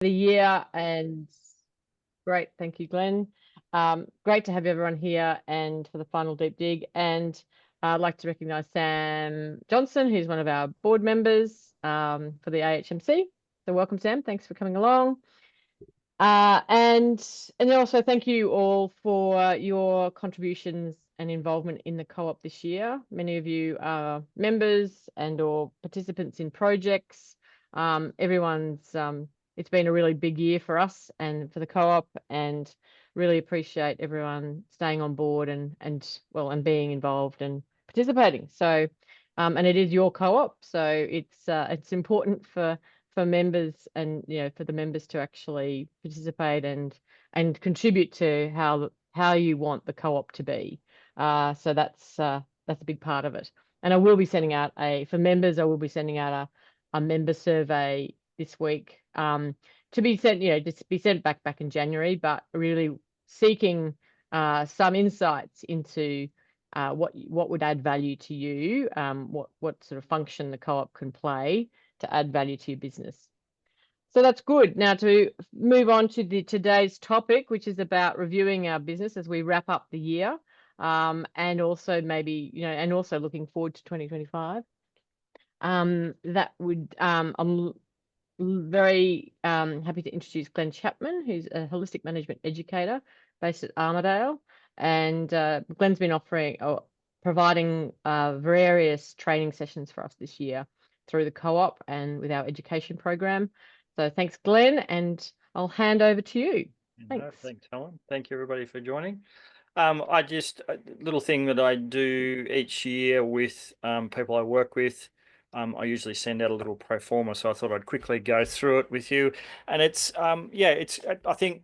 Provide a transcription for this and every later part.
the year, and great. Thank you, Glenn. Great to have everyone here and for the final deep dig. And I'd like to recognise Sam Johnson, who's one of our board members for the AHMC. So welcome, Sam. Thanks for coming along. And also thank you all for your contributions and involvement in the co-op this year. Many of you are members and or participants in projects. Everyone's it's been a really big year for us and for the co-op, and really appreciate everyone staying on board and being involved and participating. So and it is your co-op, so it's important for members and for the members to actually participate and contribute to how you want the co-op to be. So that's a big part of it. And I will be sending out for members, I will be sending out a member survey this week to be sent, just be sent back in January, but really seeking some insights into what would add value to you, what sort of function the co-op can play to add value to your business. So that's good. Now to move on to today's topic, which is about reviewing our business as we wrap up the year, and also maybe, and also looking forward to 2025. That would, I'm very happy to introduce Glen Chapman, who's a holistic management educator based at Armidale. And Glen's been providing various training sessions for us this year through the co-op and with our education program. So thanks, Glen, and I'll hand over to you. Thanks. Thanks, Helen. Thank you, everybody, for joining. A little thing that I do each year with people I work with. I usually send out a little pro forma, so I thought I'd quickly go through it with you. And it's I think,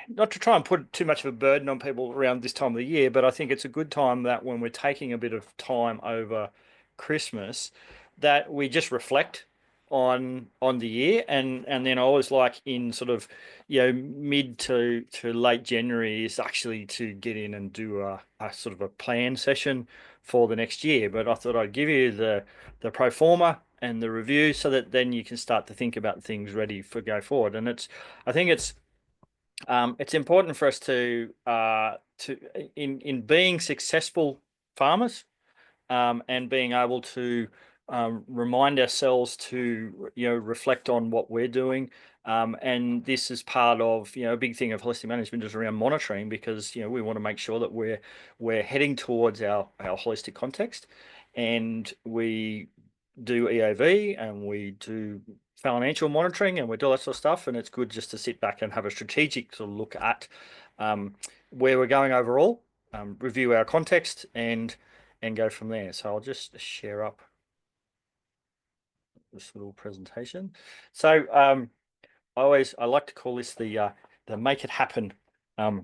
not to try and put too much of a burden on people around this time of the year, but I think it's a good time that when we're taking a bit of time over Christmas, that we just reflect on the year, and then I always like in sort of mid to late January is actually to get in and do a sort of a plan session for the next year. But I thought I'd give you the pro forma and the review so that then you can start to think about things ready for go forward. And I think it's important for us to in being successful farmers, and being able to remind ourselves to reflect on what we're doing, and this is part of a big thing of holistic management is around monitoring, because we want to make sure that we're heading towards our holistic context, and we do EAV and we do financial monitoring and we do all that sort of stuff. And it's good just to sit back and have a strategic sort of look at where we're going overall, review our context, and go from there. So I'll just share up this little presentation. So I like to call this the Make It Happen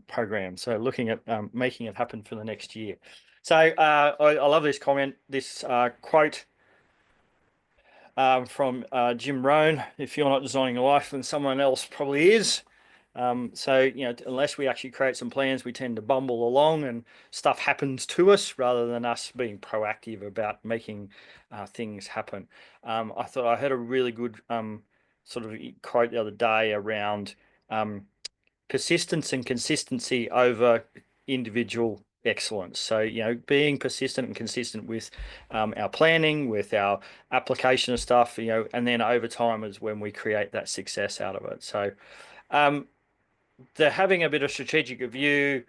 program. So looking at making it happen for the next year. So I love this comment, this quote from Jim Rohn: "If you're not designing a life, then someone else probably is." So unless we actually create some plans, we tend to bumble along and stuff happens to us rather than us being proactive about making things happen. I thought I heard a really good sort of quote the other day around persistence and consistency over individual excellence. So, being persistent and consistent with our planning, with our application of stuff, and then over time is when we create that success out of it. So, they're having a bit of strategic review,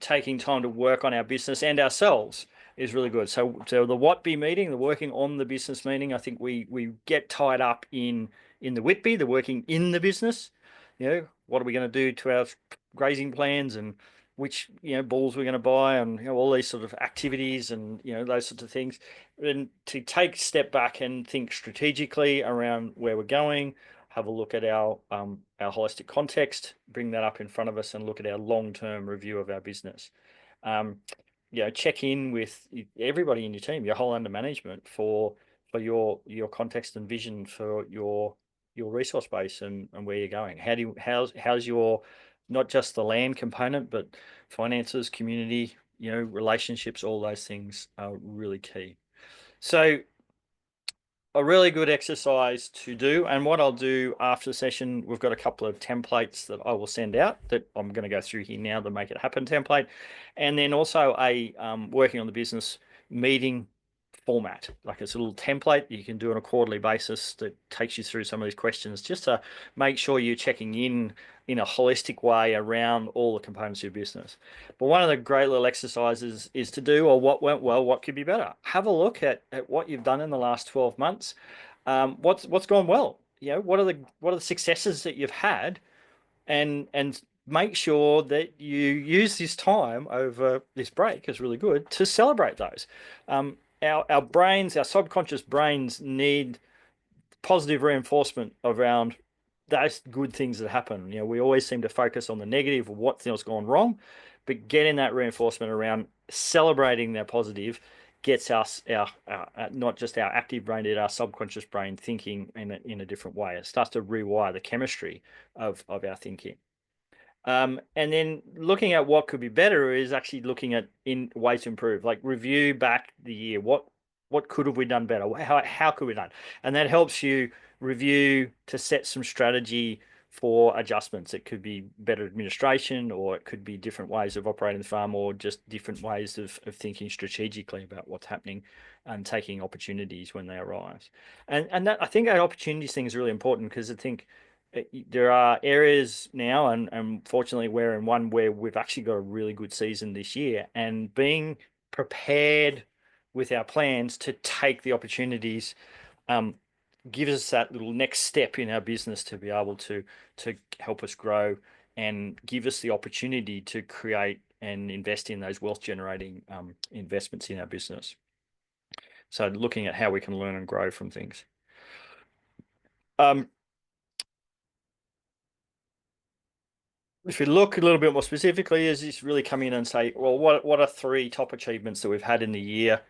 taking time to work on our business and ourselves is really good. So the what be meeting, the working on the business meeting, I think we get tied up in the WITBY, the working in the business. What are we going to do to our grazing plans, and which bulls we're going to buy, and all these sort of activities, and those sorts of things. And to take a step back and think strategically around where we're going, have a look at our holistic context, bring that up in front of us, and look at our long-term review of our business. Check in with everybody in your team, your whole under management, for your context and vision for your resource base and where you're going. How's your, not just the land component, but finances, community, relationships, all those things are really key. So a really good exercise to do. And what I'll do after the session, we've got a couple of templates that I will send out that I'm going to go through here now, the Make It Happen template. And then also a working on the business meeting format. Like it's a little template you can do on a quarterly basis that takes you through some of these questions just to make sure you're checking in a holistic way around all the components of your business. But one of the great little exercises is to do, or what went well, what could be better. Have a look at what you've done in the last 12 months. What's gone well? You know, what are the successes that you've had, and make sure that you use this time over this break is really good to celebrate those. Our brains, our subconscious brains need positive reinforcement around those good things that happen. You know, we always seem to focus on the negative or what's gone wrong, but getting that reinforcement around celebrating that positive gets us our not just our active brain, but our subconscious brain thinking in a different way. It starts to rewire the chemistry of our thinking. And then looking at what could be better is actually looking at in ways to improve, like review back the year. What could have we done better? How could we done? And that helps you review to set some strategy for adjustments. It could be better administration, or it could be different ways of operating the farm, or just different ways of thinking strategically about what's happening and taking opportunities when they arise. And that I think that opportunities thing is really important because I think there are areas now, and fortunately we're in one where we've actually got a really good season this year, and being prepared with our plans to take the opportunities um, gives us that little next step in our business to be able to help us grow and give us the opportunity to create and invest in those wealth generating investments in our business. So looking at how we can learn and grow from things. If you look a little bit more specifically, is this really come in and say, well, what are three top achievements that we've had in the year?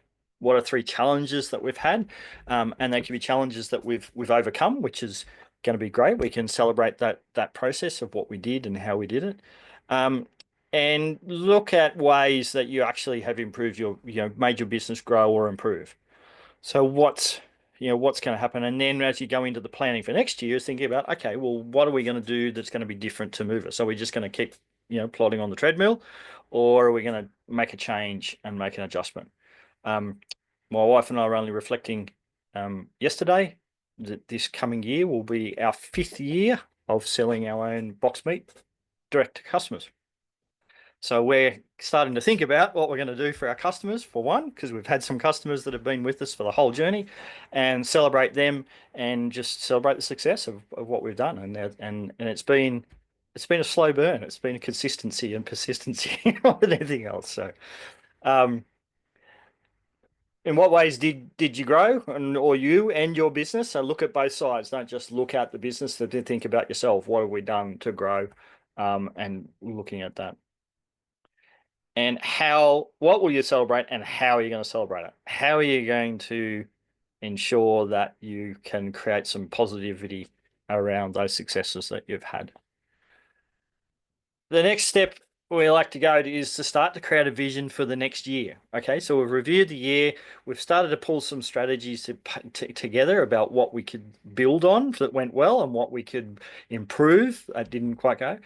What are three challenges that we've had? And they can be challenges that we've overcome, which is going to be great. We can celebrate that process of what we did and how we did it. And look at ways that you actually have improved made your business grow or improve. So what's going to happen? And then as you go into the planning for next year, is thinking about, okay, well, what are we going to do that's going to be different to move it? So we're just going to keep, plodding on the treadmill, or are we going to make a change and make an adjustment? My wife and I were only reflecting yesterday that this coming year will be our 5th year of selling our own box meat direct to customers. So we're starting to think about what we're going to do for our customers, for one, because we've had some customers that have been with us for the whole journey, and celebrate them and just celebrate the success of what we've done. And it's been a slow burn. It's been a consistency and persistency more than anything else. So in what ways did you grow, or you and your business? So look at both sides. Don't just look at the business, but think about yourself. What have we done to grow? And looking at that. And what will you celebrate, and how are you going to celebrate it? How are you going to ensure that you can create some positivity around those successes that you've had? The next step we like to go to is to start to create a vision for the next year. Okay, so we've reviewed the year. We've started to pull some strategies together about what we could build on that went well and what we could improve that didn't quite go.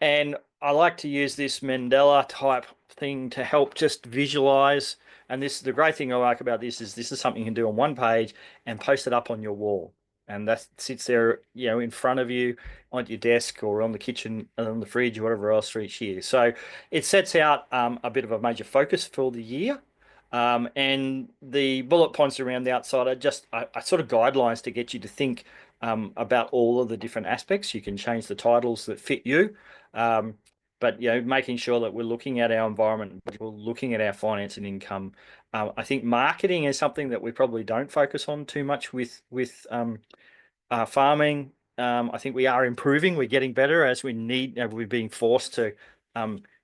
And I like to use this Mandela type thing to help just visualize. And the great thing I like about this is something you can do on one page and post it up on your wall. And that sits there, in front of you on your desk or on the kitchen, on the fridge, or whatever else for each year. So it sets out a bit of a major focus for the year. And the bullet points around the outside are just sort of guidelines to get you to think about all of the different aspects. You can change the titles that fit you. But making sure that we're looking at our environment, we're looking at our finance and income. I think marketing is something that we probably don't focus on too much with farming. I think we are improving. We're getting better as we're being forced to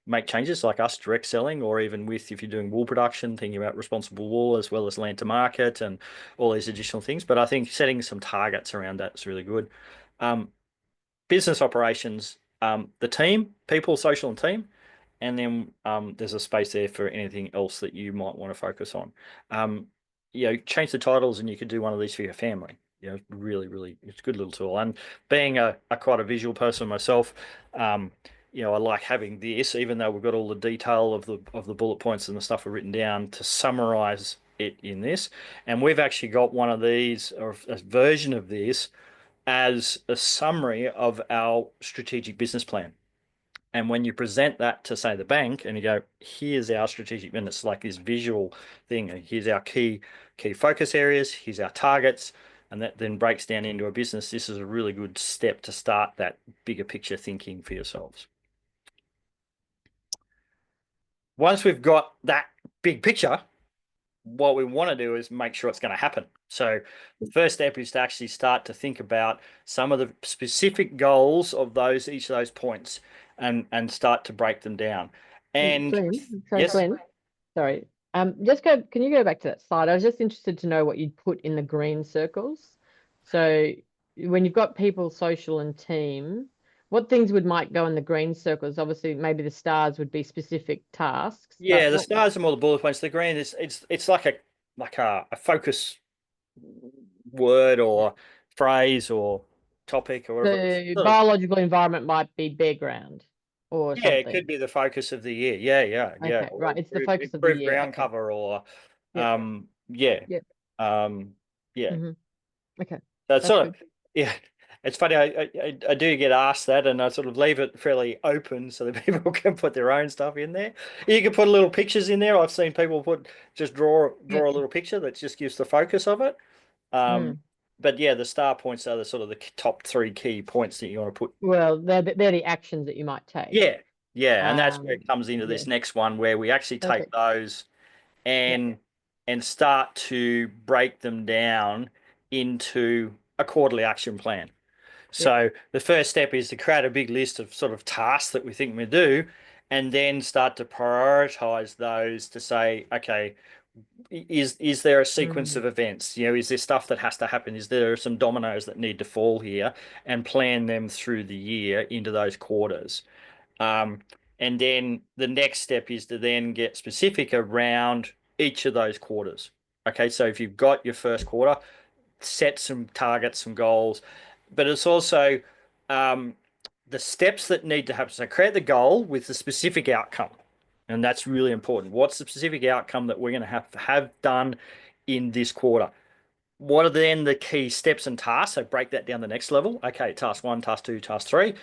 make changes, like us direct selling, or even if you're doing wool production, thinking about responsible wool as well as land to market and all these additional things. But I think setting some targets around that is really good. Business operations, the team, people, social, and team. And then there's a space there for anything else that you might want to focus on. change the titles and you could do one of these for your family. Really, really, it's a good little tool. And being a quite a visual person myself, um, I like having this, even though we've got all the detail of the bullet points and the stuff are written down to summarize it in this. And we've actually got one of these or a version of this as a summary of our strategic business plan. And when you present that to, say, the bank, and you go, here's our strategic, and it's like this visual thing. Here's our key focus areas. Here's our targets, and that then breaks down into a business. This is a really good step to start that bigger picture thinking for yourselves. Once we've got that big picture, what we want to do is make sure it's going to happen. So the first step is to actually start to think about some of the specific goals of each of those points and start to break them down. And Glenn, sorry, yes, Glenn, sorry. Can you go back to that slide? I was just interested to know what you'd put in the green circles. So when you've got people, social and team, what things might go in the green circles? Obviously, maybe the stars would be specific tasks, yeah, but the what, stars are more the bullet points. The green is it's like a focus word or phrase or topic or whatever. the biological environment might be bare ground or Yeah, it something. could be the focus of the year. Yeah. Okay, Or right. It's the focus of the improve year. ground Okay. cover or Yep. yeah. Yep. Yeah. Hmm. Okay. So it's That's sort of good. yeah. It's funny. I do get asked that, and I sort of leave it fairly open so that people can put their own stuff in there. You can put little pictures in there. I've seen people just draw a Yep. little picture that just gives the focus of it. Um, Mm. but yeah, the star points are the sort of the top three key points that you want to put. Well, they're the actions that you might take. Yeah, yeah, and that's where it comes into Yeah. this next one where we actually take Perfect. those Yep. and start to break them down into a quarterly action plan. Yep. So the first step is to create a big list of sort of tasks that we think we do, and then start to prioritize those to say, okay, is there a sequence Mm. of events? Is there stuff that has to happen? Is there some dominoes that need to fall here, and plan them through the year into those quarters? Um, and then the next step is to then get specific around each of those quarters. Okay, so if you've got your first quarter, set some targets, some goals, but it's also um, the steps that need to happen. So create the goal with the specific outcome, and that's really important. What's the specific outcome that we're going to have done in this quarter? What are then the key steps and tasks? So break that down the next level. Okay, task one, task two, task three.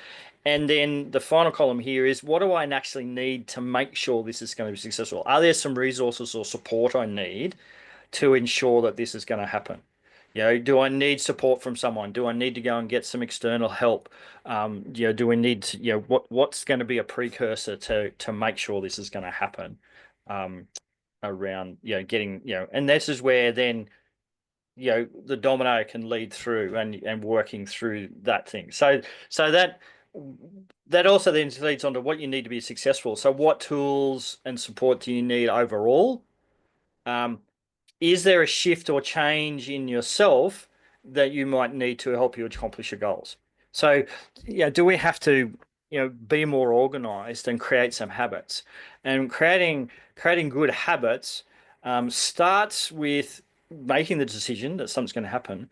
And then the final column here is what do I actually need to make sure this is going to be successful? Are there some resources or support I need to ensure that this is going to happen? Do I need support from someone? Do I need to go and get some external help? Do we need to, what's going to be a precursor to make sure this is going to happen? Around, getting, and this is where then the domino can lead through and working through that thing. So that also then leads on to what you need to be successful. So what tools and support do you need overall? Um, is there a shift or change in yourself that you might need to help you accomplish your goals? So, do we have to, be more organized and create some habits? And creating good habits starts with making the decision that something's going to happen,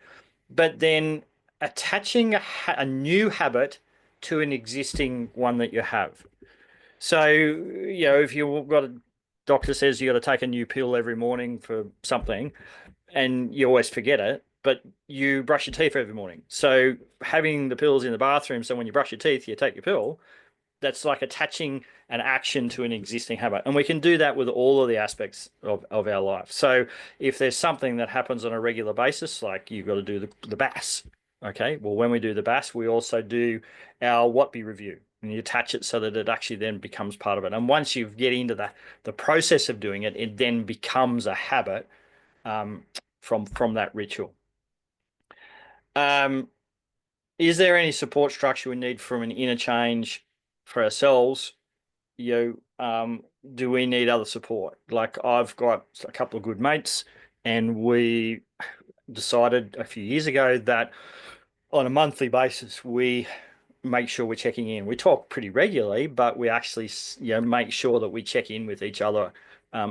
but then attaching a new habit to an existing one that you have. So, if you've got a doctor says you got to take a new pill every morning for something, and you always forget it, but you brush your teeth every morning. So having the pills in the bathroom, so when you brush your teeth, you take your pill, that's like attaching an action to an existing habit. And we can do that with all of the aspects of our life. So if there's something that happens on a regular basis, like you've got to do the BAS, okay, well, when we do the BAS, we also do our what be review. And you attach it so that it actually then becomes part of it. And once you get into the process of doing it, it then becomes a habit um, from that ritual. Um, is there any support structure we need from an interchange for ourselves? Do we need other support? Like I've got a couple of good mates, and we decided a few years ago that on a monthly basis we make sure we're checking in. We talk pretty regularly, but we actually make sure that we check in with each other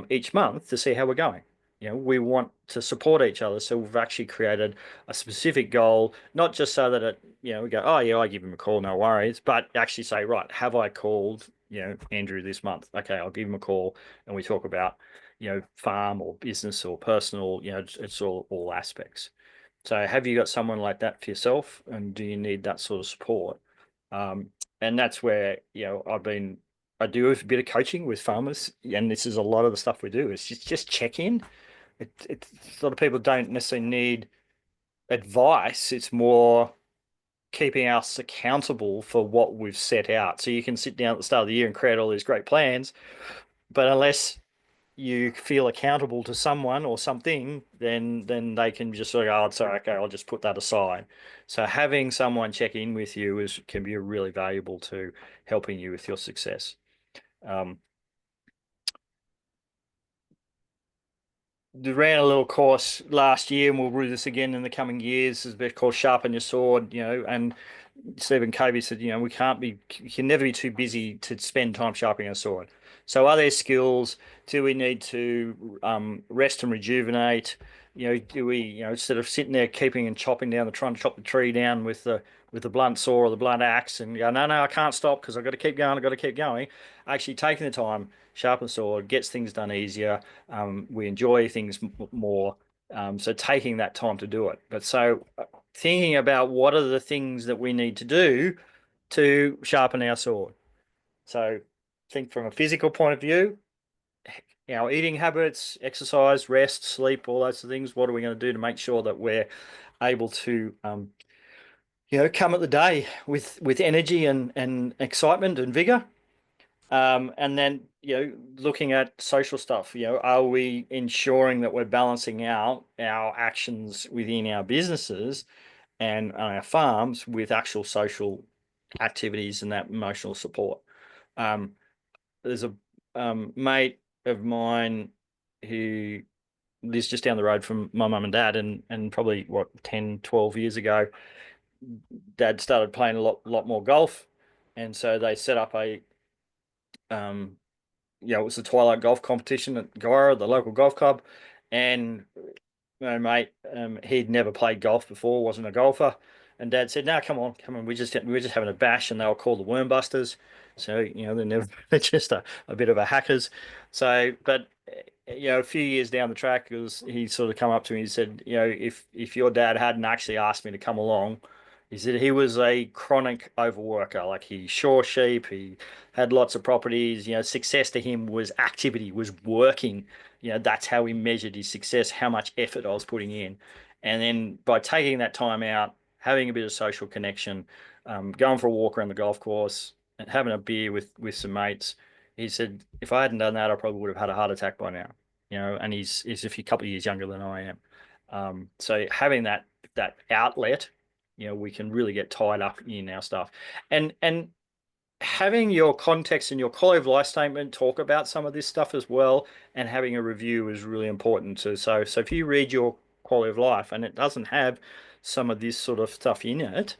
each month to see how we're going. we want to support each other. So we've actually created a specific goal, not just so that we go, oh yeah, I give him a call, no worries, but actually say, right, have I called, Andrew this month? Okay, I'll give him a call and we talk about, farm or business or personal, it's all aspects. So have you got someone like that for yourself, and do you need that sort of support? Um, and that's where, I do a bit of coaching with farmers, and this is a lot of the stuff we do. It's just check in. A lot of people don't necessarily need advice. It's more keeping us accountable for what we've set out. So you can sit down at the start of the year and create all these great plans, but unless you feel accountable to someone or something, then they can just sort of go, oh, sorry, okay, I'll just put that aside. So having someone check in with you can be really valuable to helping you with your success. Ran a little course last year, and we'll do this again in the coming years. It's a bit called Sharpen Your Sword, and Stephen Covey said, we can never be too busy to spend time sharpening our sword. So are there skills? Do we need to rest and rejuvenate? Do we, instead of sitting there keeping and chopping down trying to chop the tree down with the blunt saw or the blunt axe and go, no, I can't stop because I've got to keep going, I've got to keep going. Actually taking the time, sharpen the sword, gets things done easier. We enjoy things more. So taking that time to do it. But so thinking about what are the things that we need to do to sharpen our sword. So think from a physical point of view, our eating habits, exercise, rest, sleep, all those things. What are we going to do to make sure that we're able to, come at the day with energy and excitement and vigor? And then, looking at social stuff, are we ensuring that we're balancing out our actions within our businesses and on our farms with actual social activities and that emotional support? There's a mate of mine who lives just down the road from my mum and dad, and probably 10, 12 years ago, dad started playing a lot more golf, and so they set up it was the Twilight Golf competition at Guyra, the local golf club, and my mate, he'd never played golf before, wasn't a golfer, and Dad said, "No, come on, we're just having a bash," and they were called the Wormbusters. So they're just a bit of a hackers. So, but a few years down the track, he sort of come up to me and said, if your dad hadn't actually asked me to come along. He said he was a chronic overworker. Like he shore sheep, he had lots of properties. Success to him was activity, was working. That's how he measured his success, how much effort I was putting in. And then by taking that time out, having a bit of social connection, going for a walk around the golf course, and having a beer with some mates, he said, if I hadn't done that, I probably would have had a heart attack by now. And he's a couple of years younger than I am. So having that outlet, we can really get tied up in our stuff. And having your context and your quality of life statement talk about some of this stuff as well, and having a review is really important too. So if you read your quality of life and it doesn't have some of this sort of stuff in it,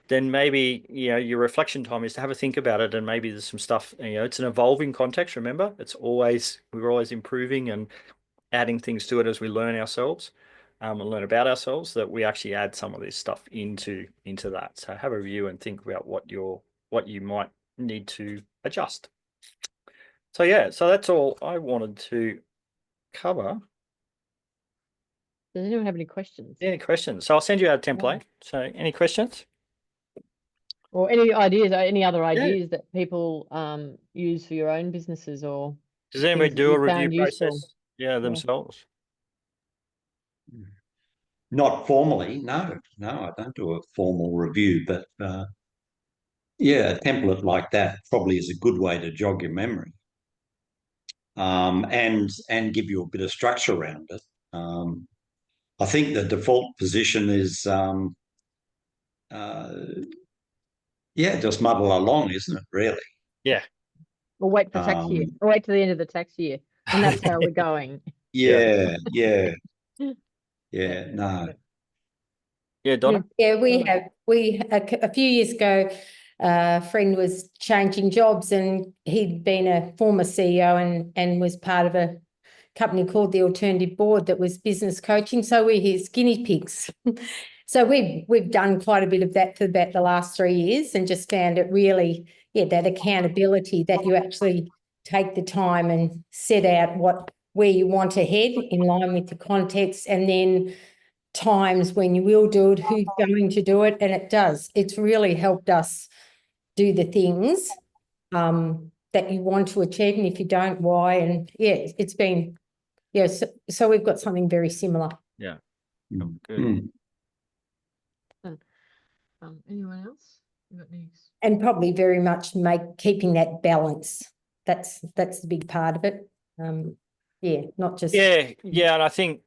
then maybe your reflection time is to have a think about it, and maybe there's some stuff, it's an evolving context. Remember, we're always improving and adding things to it as we learn ourselves, and learn about ourselves, that we actually add some of this stuff into that. So have a review and think about what you might need to adjust. So yeah, so that's all I wanted to cover. Does anyone have any questions? Any questions? So I'll send you out a template. So any questions? Or any ideas, any other ideas that people use for your own businesses, or does anybody do a review process? Yeah. Themselves? Not formally, no, I don't do a formal review, but yeah, a template like that probably is a good way to jog your memory, and give you a bit of structure around it. I think the default position is, just muddle along, isn't it? Really? Yeah. Or wait for tax year, or wait to the end of the tax year, and that's how we're going. Yeah. No. Yeah, Donna? Yeah, a few years ago, a friend was changing jobs, and he'd been a former CEO and was part of a company called the Alternative Board that was business coaching. So we're his guinea pigs. So we've done quite a bit of that for about the last 3 years and just found it really, that accountability that you actually take the time and set out where you want to head in line with the context, and then times when you will do it, who's going to do it, and it does. It's really helped us do the things that you want to achieve, and if you don't, why? And it's been, so we've got something very similar. Yeah. Mm. Good. Mm. Anyone else? You got any? And probably very much keeping that balance. That's the big part of it. Not just Yeah, and I think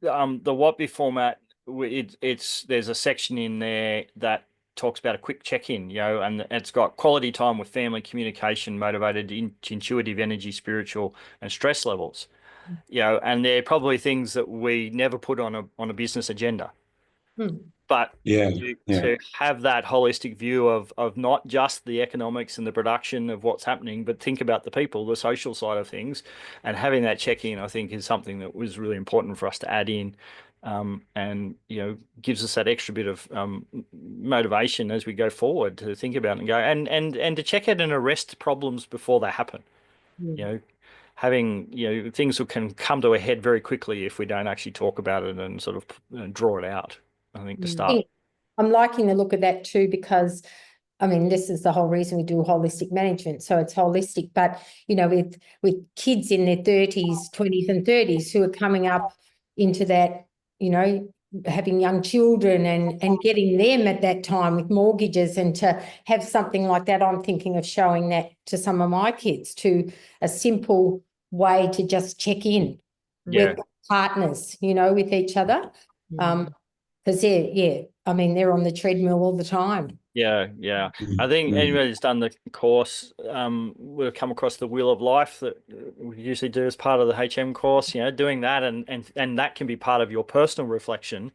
the What Be format, there's a section in there that talks about a quick check-in, and it's got quality time with family, communication, motivated, intuitive, energy, spiritual, and stress levels. And they're probably things that we never put on a business agenda. But to have that holistic view of not just the economics and the production of what's happening, but think about the people, the social side of things, and having that check-in, I think, is something that was really important for us to add in, and gives us that extra bit of motivation as we go forward to think about and go and to check out and arrest problems before they happen. Having things that can come to a head very quickly if we don't actually talk about it and sort of draw it out. I think to start. I'm liking the look of that too, because I mean, this is the whole reason we do holistic management. So it's holistic, but with kids in their 30s, 20s and 30s who are coming up into that, having young children and getting them at that time with mortgages, and to have something like that, I'm thinking of showing that to some of my kids, to a simple way to just check in with partners, with each other. Because I mean, they're on the treadmill all the time. Yeah. I think anybody who's done the course will come across the Wheel of Life that we usually do as part of the HM course. Doing that and that can be part of your personal reflection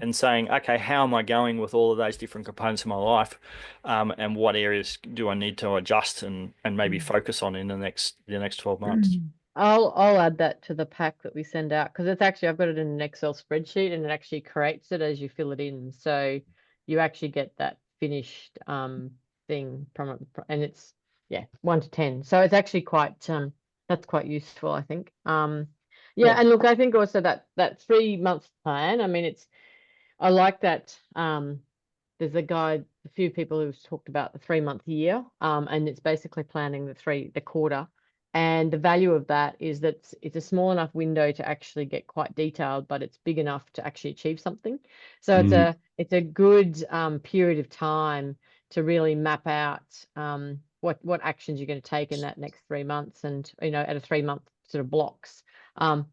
and saying, okay, how am I going with all of those different components of my life, and what areas do I need to adjust and maybe focus on in the next 12 months. I'll add that to the pack that we send out, because it's actually, I've got it in an Excel spreadsheet and it actually creates it as you fill it in. So you actually get that finished thing from it, and it's 1 to 10. So it's actually quite that's quite useful, I think. And look, I think also that 3 month plan, I mean, I like that. There's a few people who've talked about the 3 month year, and it's basically planning the quarter. And the value of that is that it's a small enough window to actually get quite detailed, but it's big enough to actually achieve something. So it's a good period of time to really map out what actions you're going to take in that next 3 months, and at a 3 month sort of blocks. So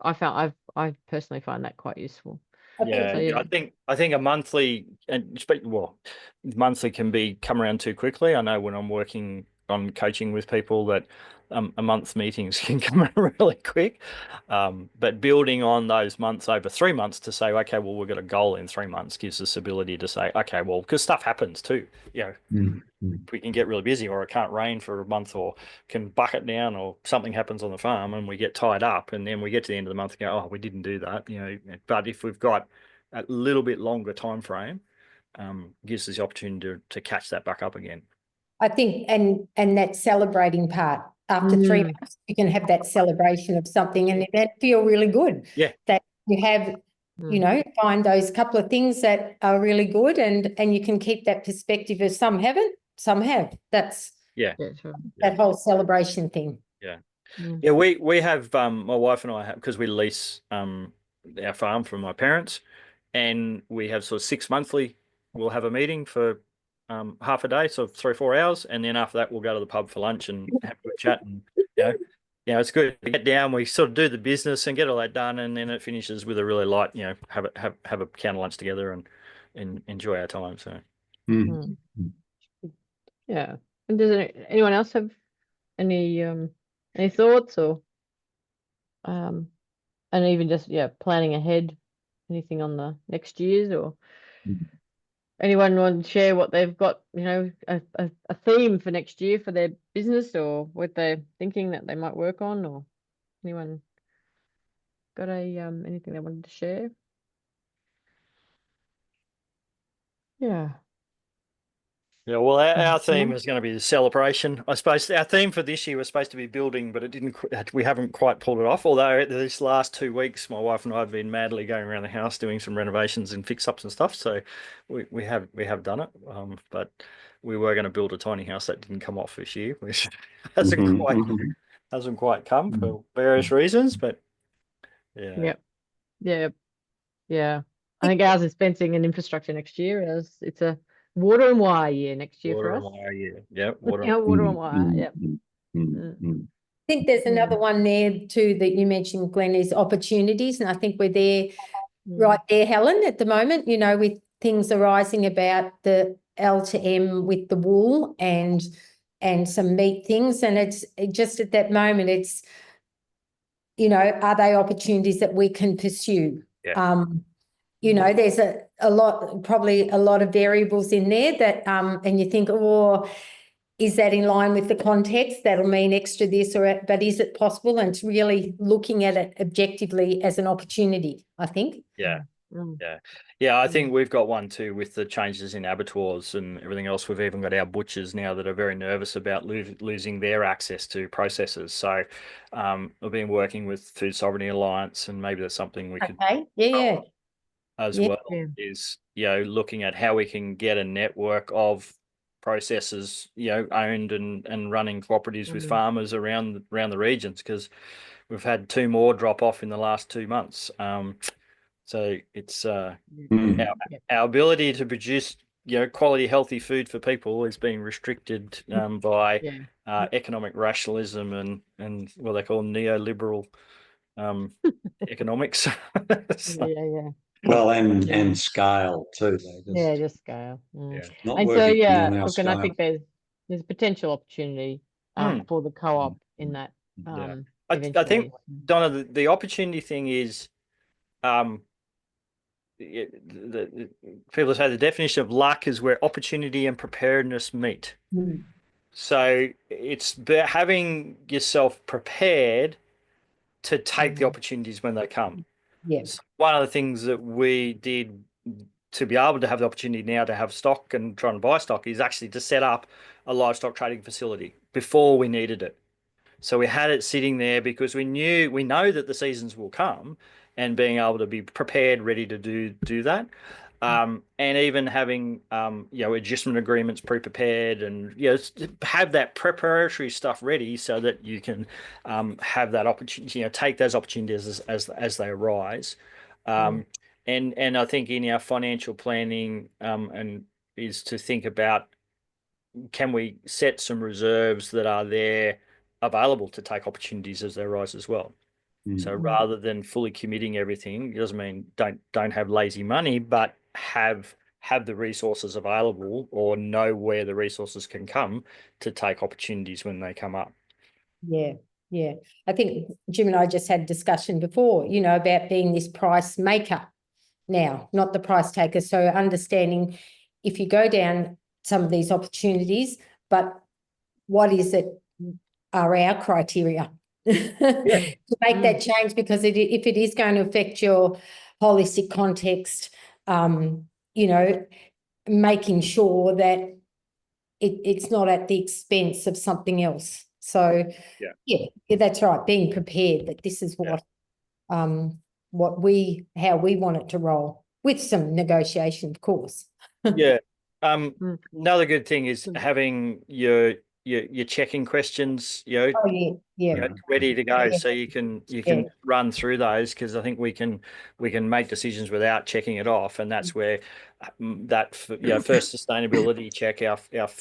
I personally find that quite useful. I think a monthly, monthly can come around too quickly. I know when I'm working on coaching with people that a month's meetings can come around really quick, but building on those months over 3 months to say, okay, well, we've got a goal in 3 months, gives us ability to say, okay, well, because stuff happens too. We can get really busy, or it can't rain for a month, or can bucket down, or something happens on the farm and we get tied up, and then we get to the end of the month and go, oh, we didn't do that. But if we've got a little bit longer time frame, gives us the opportunity to catch that back up again. I think, and that celebrating part after 3 months, you can have that celebration of something, and that feel really good. That you have, find those couple of things that are really good, and you can keep that perspective of some haven't, some have. That's that whole celebration thing. We have my wife and I have, because we lease our farm from my parents, and we have sort of 6 monthly. We'll have a meeting for half a day, so 3 or 4 hours, and then after that we'll go to the pub for lunch and have a good chat. And it's good to get down. We sort of do the business and get all that done, and then it finishes with a really light, have a counter lunch together and enjoy our time. So And does anyone else have any thoughts, or and even just planning ahead, anything on the next years, or anyone want to share what they've got, a theme for next year for their business, or what they're thinking that they might work on, or Anyone got a anything they wanted to share? Yeah. Yeah, well, our theme is going to be the celebration. I suppose our theme for this year was supposed to be building, but it didn't. We haven't quite pulled it off. Although this last 2 weeks, my wife and I have been madly going around the house doing some renovations and fix-ups and stuff. So we have done it. But we were going to build a tiny house that didn't come off this year, which hasn't quite come for various reasons. But yeah, Yep. Yeah. Yeah. I think ours is fencing and infrastructure next year. It's a water and wire year next year for water us. and wire, yeah, water. Yeah, water and wire. Yep. Mm. I think there's another one there too that you mentioned, Glenn, is opportunities. And I think we're there, right there, Helen, at the moment, you know, with things arising about the L to M with the wool and some meat things. And it's just at that moment, it's, you know, are they opportunities that we can pursue? Yeah. You know, there's a lot, probably a lot of variables in there that, and you think, oh, is that in line with the context? That'll mean extra this but is it possible? And it's really looking at it objectively as an opportunity, I think. Yeah. Mm. Yeah. I think we've got one too with the changes in abattoirs and everything else. We've even got our butchers now that are very nervous about losing their access to processors. So we've been working with Food Sovereignty Alliance, and maybe that's something we could Yeah. as Yeah. well, is, you know, looking at how we can get a network of processors, you know, owned and running cooperatives with farmers around the regions, because we've had 2 more drop off in the last 2 months. So it's our ability to produce, you know, quality, healthy food for people is being restricted by economic rationalism and what they call neoliberal economics. So, Yeah. Well, and scale too. Just scale. yeah. Not And so working on our look, and I scale. think there's potential opportunity for the co-op in that I eventually. think, Donna, the opportunity thing is people say the definition of luck is where opportunity and preparedness meet. So it's having yourself prepared to take the opportunities when they come. Yeah. So one of the things that we did to be able to have the opportunity now to have stock and try and buy stock is actually to set up a livestock trading facility before we needed it. So we had it sitting there because we know that the seasons will come, and being able to be prepared, ready to do that. And even having you know, adjustment agreements pre-prepared, and, you know, have that preparatory stuff ready so that you can have that opportunity, you know, take those opportunities as they arise. And I think in our financial planning and is to think about, can we set some reserves that are there available to take opportunities as they arise as well. So rather than fully committing everything, it doesn't mean don't have lazy money, but have the resources available, or know where the resources can come to take opportunities when they come up. Yeah. I think Jim and I just had a discussion before, you know, about being this price maker now, not the price taker. So understanding if you go down some of these opportunities, but what is it are our criteria to make that change? Because if it is going to affect your holistic context, you know, making sure that it's not at the expense of something else. So yeah, that's right. Being prepared that this is what how we want it to roll, with some negotiation, of course. Yeah. Another good thing is having your checking questions, you know, you know, ready to go, so you can run through those, because I think we can make decisions without checking it off, and that's where that, you know, first sustainability check, our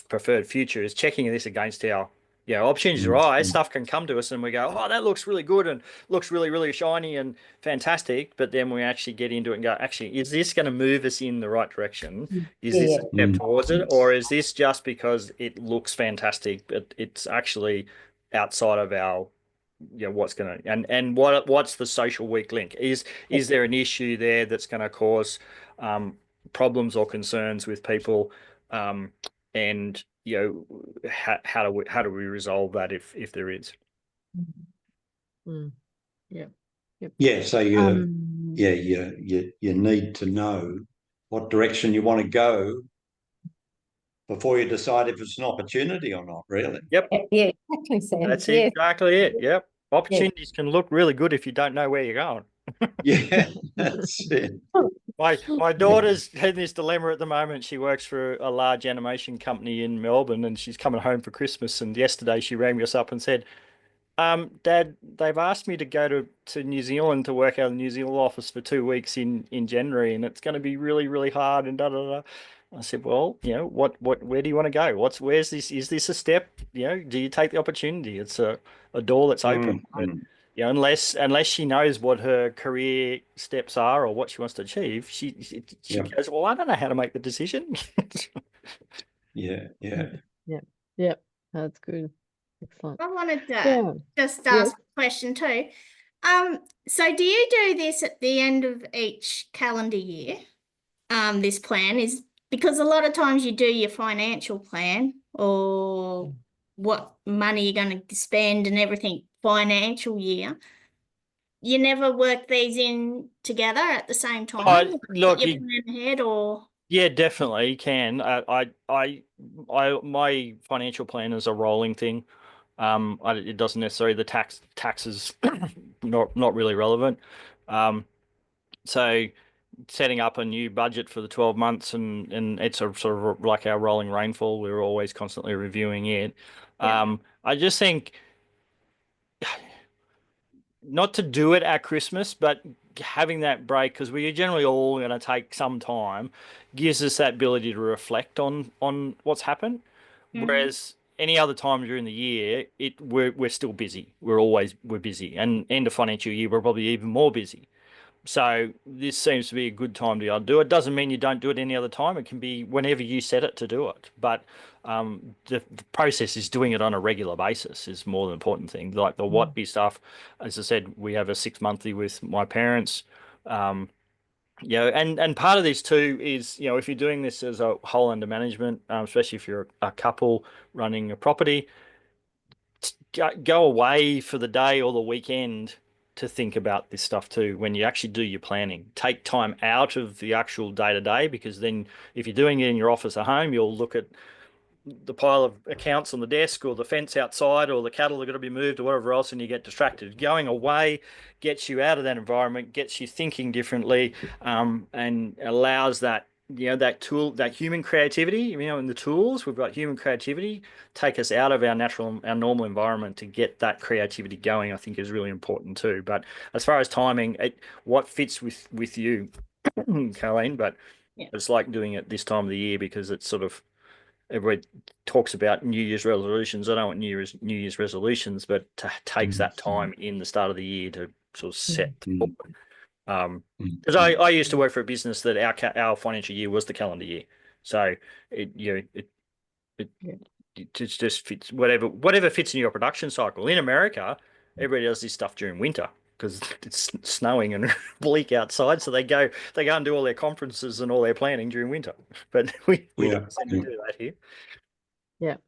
preferred future, is checking this against our, you know, opportunities arise. Stuff can come to us and we go, oh, that looks really good and looks really, really shiny and fantastic. But then we actually get into it and go, actually, is this going to move us in the right direction? Is this a step towards it? Or is this just because it looks fantastic, but it's actually outside of our, you know, what's going to, and what's the social weak link? Is there an issue there that's going to cause problems or concerns with people? And, you know, how do we resolve that if there is? Yeah, so Um, you need to know what direction you want to go before you decide if it's an opportunity or not, really. Yep. Yeah, exactly, Sam. That's Yeah, exactly it. Yep. Opportunities can look really good if you don't know where you're going. Yeah, that's it. My daughter's had this dilemma at the moment. She works for a large animation company in Melbourne, and she's coming home for Christmas. And yesterday she rang us up and said, Dad, they've asked me to go to New Zealand to work out of the New Zealand office for 2 weeks in January, and it's going to be really, really hard and da da da. I said, well, where do you want to go? Where's this? Is this a step? Do you take the opportunity? It's a door that's open. But, unless she knows what her career steps are or what she wants to achieve, she goes, well, I don't know how to make the decision. Yeah. Yeah, that's good. Excellent. I wanted to just ask a question too. So do you do this at the end of each calendar year? This plan is because a lot of times you do your financial plan or what money you're going to spend and everything financial year. You never work these in together at the same time? Look, you plan ahead or? Yeah, definitely you can. My financial plan is a rolling thing. It doesn't necessarily the taxes not really relevant. So setting up a new budget for the 12 months and it's a sort of like our rolling rainfall. We're always constantly reviewing it. I just think not to do it at Christmas, but having that break, because we're generally all going to take some time, gives us that ability to reflect on what's happened. Whereas any other time during the year, we're still busy. We're busy, and end of financial year, we're probably even more busy. So this seems to be a good time to be able to do it. Doesn't mean you don't do it any other time. It can be whenever you set it to do it. But the process is doing it on a regular basis is more the important thing. Like the what be stuff, as I said, we have a 6 monthly with my parents. And part of this too is, if you're doing this as a whole under management, especially if you're a couple running a property, go away for the day or the weekend to think about this stuff too. When you actually do your planning, take time out of the actual day to day, because then if you're doing it in your office at home, you'll look at the pile of accounts on the desk or the fence outside or the cattle that are going to be moved or whatever else, and you get distracted. Going away gets you out of that environment, gets you thinking differently, and allows that that human creativity. In the tools we've got human creativity, take us out of our normal environment to get that creativity going. I think is really important too. But as far as timing, what fits with you, Colleen, but it's like doing it this time of the year because it's sort of everybody talks about New Year's resolutions. I don't want New Year's resolutions, but takes that time in the start of the year to sort of set forward. Because I used to work for a business that our financial year was the calendar year, so it just fits whatever fits in your production cycle. In America, everybody does this stuff during winter because it's snowing and bleak outside, so they go and do all their conferences and all their planning during winter. But we don't seem to do that here. Yeah.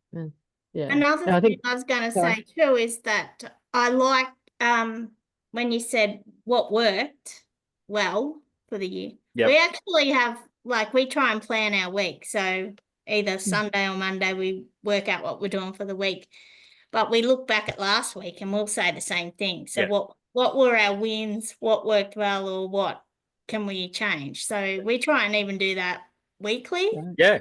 Another thing I was going to say too is that I like when you said what worked well for the year. We actually have, we try and plan our week. So either Sunday or Monday, we work out what we're doing for the week. But we look back at last week and we'll say the same thing. So what were our wins? What worked well, or what can we change? So we try and even do that weekly. Yeah.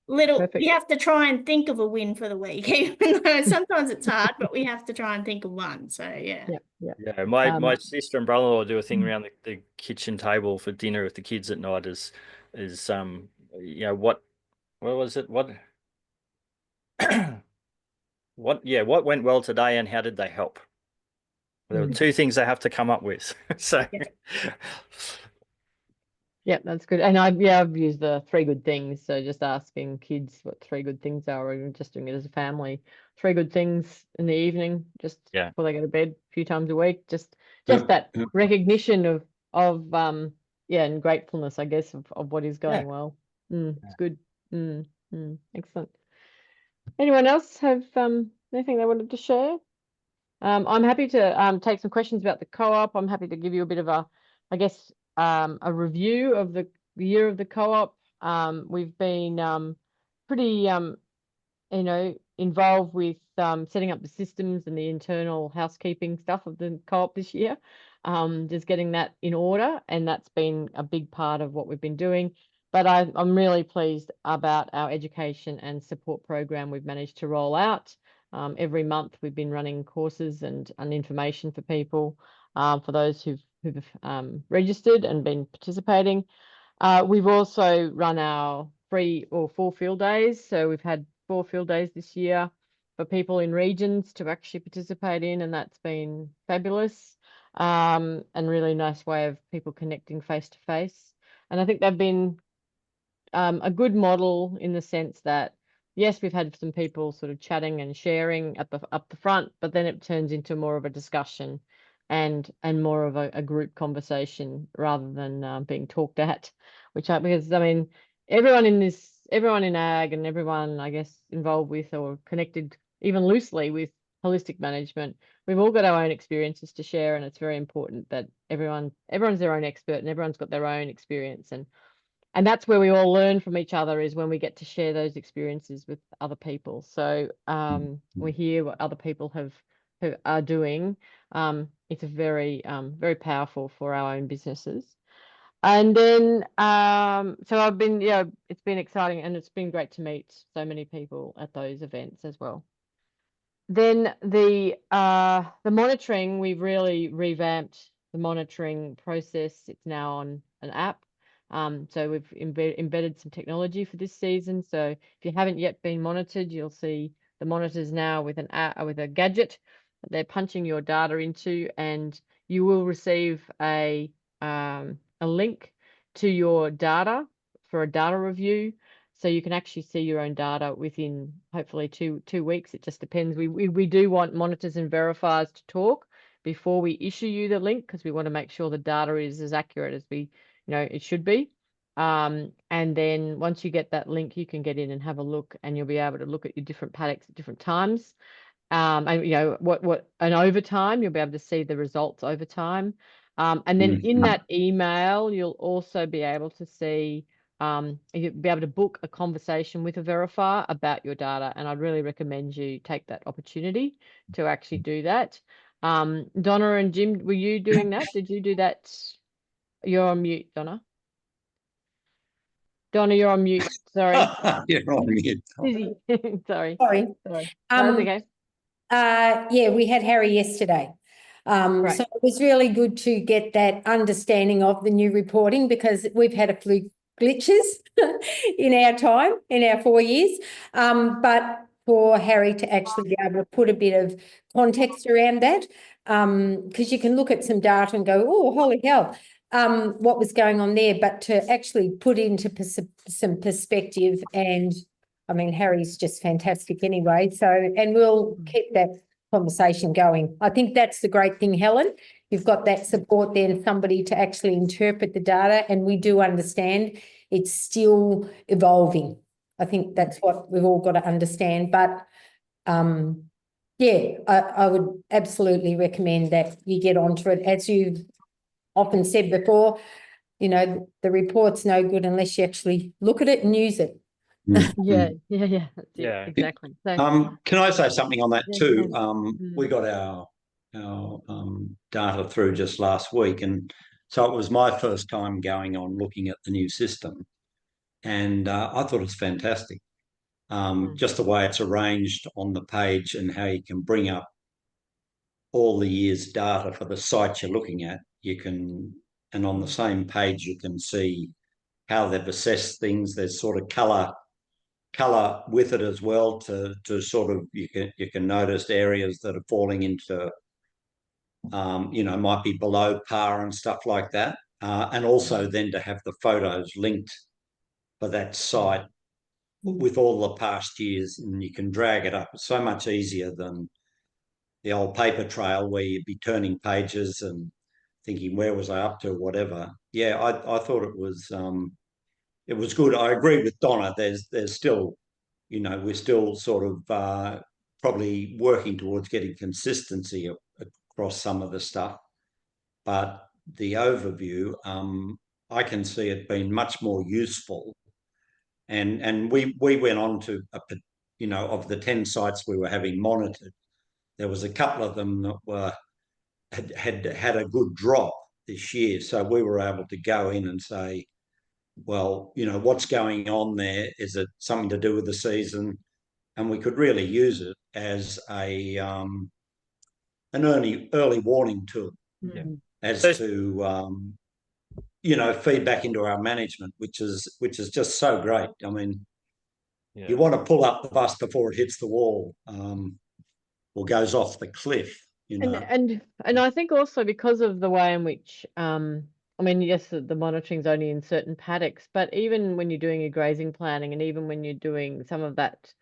Perfect. You have to try and think of a win for the week, even though sometimes it's hard, but we have to try and think of one. So yeah. My sister and brother-in-law do a thing around the kitchen table for dinner with the kids at night. What was it? What went well today, and how did they help? There were two things they have to come up with. So. Yeah, that's good. And I've used the 3 good things. So just asking kids what 3 good things are, or even just doing it as a family. 3 good things in the evening, just before they go to bed, a few times a week. Just that recognition of and gratefulness, I guess, of what is going well. It's good. Excellent. Anyone else have anything they wanted to share? I'm happy to take some questions about the co-op. I'm happy to give you a bit of a, I guess, a review of the year of the co-op. We've been pretty, involved with setting up the systems and the internal housekeeping stuff of the co-op this year. Just getting that in order, and that's been a big part of what we've been doing. But I'm really pleased about our education and support program we've managed to roll out. Every month we've been running courses and information for people, for those who've registered and been participating. We've also run our 3 or 4 field days. So we've had 4 field days this year for people in regions to actually participate in, and that's been fabulous, and really nice way of people connecting face to face. And I think they've been a good model in the sense that, yes, we've had some people sort of chatting and sharing up the front, but then it turns into more of a discussion and more of a group conversation rather than being talked at, because I mean, everyone in ag and everyone, I guess, involved with or connected even loosely with holistic management, we've all got our own experiences to share, and it's very important that everyone's their own expert and everyone's got their own experience, and that's where we all learn from each other, is when we get to share those experiences with other people. So we hear what other people who are doing. It's a very powerful for our own businesses. And then so I've been, it's been exciting, and it's been great to meet so many people at those events as well. Then the monitoring, we've really revamped the monitoring process. It's now on an app. So we've embedded some technology for this season. So if you haven't yet been monitored, you'll see the monitors now with an app, with a gadget that they're punching your data into, and you will receive a link to your data for a data review. So you can actually see your own data within hopefully two weeks. It just depends. We do want monitors and verifiers to talk before we issue you the link, because we want to make sure the data is as accurate as it should be. And then once you get that link, you can get in and have a look, and you'll be able to look at your different paddocks at different times. And over time, you'll be able to see the results over time. And then in that email, you'll also be able to see, you'll be able to book a conversation with a verifier about your data. And I'd really recommend you take that opportunity to actually do that. Donna and Jim, were you doing that? Did you do that? You're on mute, Donna. Donna, you're on mute. Sorry. You're on mute. Sorry. Sorry. That's okay. Yeah, we had Harry yesterday. Right. So it was really good to get that understanding of the new reporting, because we've had a few glitches in our time, in our 4 years. But for Harry to actually be able to put a bit of context around that, because you can look at some data and go, oh, holy hell, what was going on there? But to actually put into some perspective, and I mean, Harry's just fantastic anyway. So, and we'll keep that conversation going. I think that's the great thing, Helen. You've got that support there, and somebody to actually interpret the data, and we do understand it's still evolving. I think that's what we've all got to understand. But yeah, I would absolutely recommend that you get onto it. As you've often said before, the report's no good unless you actually look at it and use it. Yeah, exactly. So, can I say something on that too? We got our data through just last week, and so it was my first time going on looking at the new system, and I thought it was fantastic. Just the way it's arranged on the page, and how you can bring up all the year's data for the site you're looking at. And on the same page you can see how they've assessed things. There's sort of colour with it as well, to sort of, you can notice areas that are falling into might be below par and stuff like that, and also then to have the photos linked for that site with all the past years, and you can drag it up. It's so much easier than the old paper trail where you'd be turning pages and thinking, where was I up to, whatever. Yeah, I thought it was good. I agree with Donna. There's still, we're still sort of probably working towards getting consistency across some of the stuff. But the overview, I can see it being much more useful. And we went on to, of the 10 sites we were having monitored, there was a couple of them that had a good drop this year. So we were able to go in and say, well, what's going on there? Is it something to do with the season? And we could really use it as an early warning tool as to feedback into our management, which is just so great. I mean, you want to pull up the bus before it hits the wall or goes off the cliff. And I think also because of the way in which I mean, yes, the monitoring's only in certain paddocks, but even when you're doing your grazing planning, and even when you're doing some of that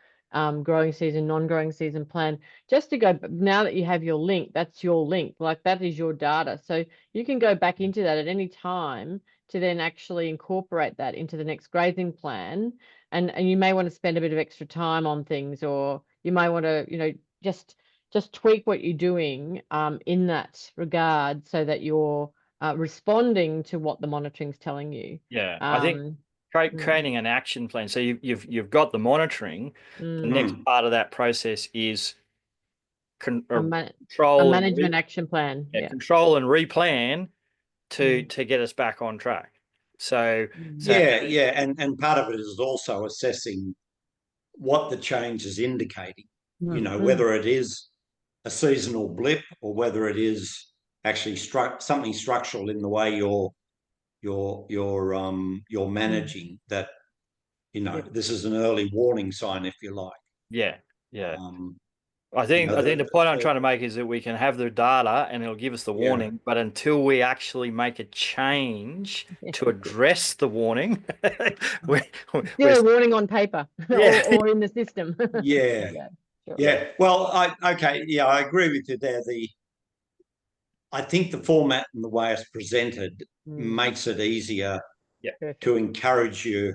growing season, non-growing season plan, just to go, now that you have your link, that's your link, like that is your data. So you can go back into that at any time to then actually incorporate that into the next grazing plan. And you may want to spend a bit of extra time on things, or you may want to, just tweak what you're doing in that regard, so that you're responding to what the monitoring's telling you. Yeah, I think creating an action plan. So you've got the monitoring. The next part of that process is control, a management action plan. Yeah, control and replan to get us back on track. So and part of it is also assessing what the change is indicating. Whether it is a seasonal blip or whether it is actually something structural in the way you're managing that. This is an early warning sign, if you like. Yeah. I think the point I'm trying to make is that we can have the data and it'll give us the warning, but until we actually make a change to address the warning, we're a warning on paper or in the system. Sure. Well, I agree with you there. I think the format and the way it's presented makes it easier to encourage you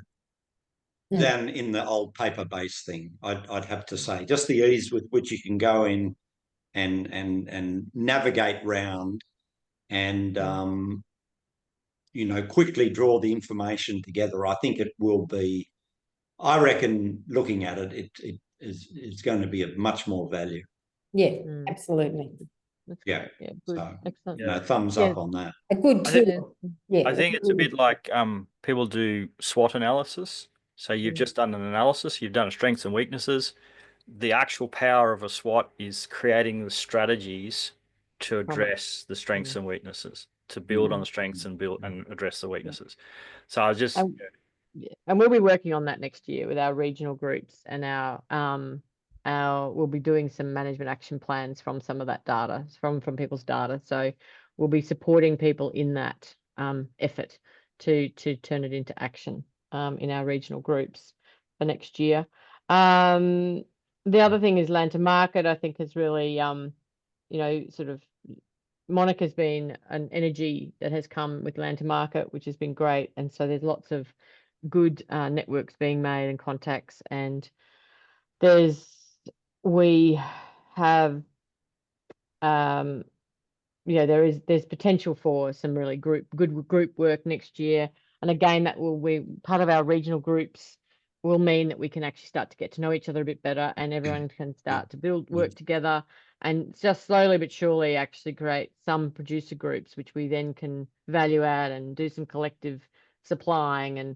than in the old paper-based thing. I'd have to say, just the ease with which you can go in and navigate round and quickly draw the information together. I think it will be. I reckon, looking at it, it's going to be of much more value. Yeah, absolutely. Yeah. Good. So, excellent. Thumbs up on that. A good tool. I think it's a bit like people do SWOT analysis. So you've just done an analysis, you've done strengths and weaknesses. The actual power of a SWOT is creating the strategies to address the strengths and weaknesses, to build on the strengths and address the weaknesses. So I was just and we'll be working on that next year with our regional groups, and we'll be doing some management action plans from some of that data, from people's data. So we'll be supporting people in that effort to turn it into action in our regional groups for next year. The other thing is land to market. I think is really sort of Monica's been an energy that has come with land to market, which has been great, and so there's lots of good networks being made and contacts, and we have there's potential for some really good group work next year. And again, that will be part of our regional groups, will mean that we can actually start to get to know each other a bit better, and everyone can start to work together, and just slowly but surely actually create some producer groups, which we then can value add and do some collective supplying, and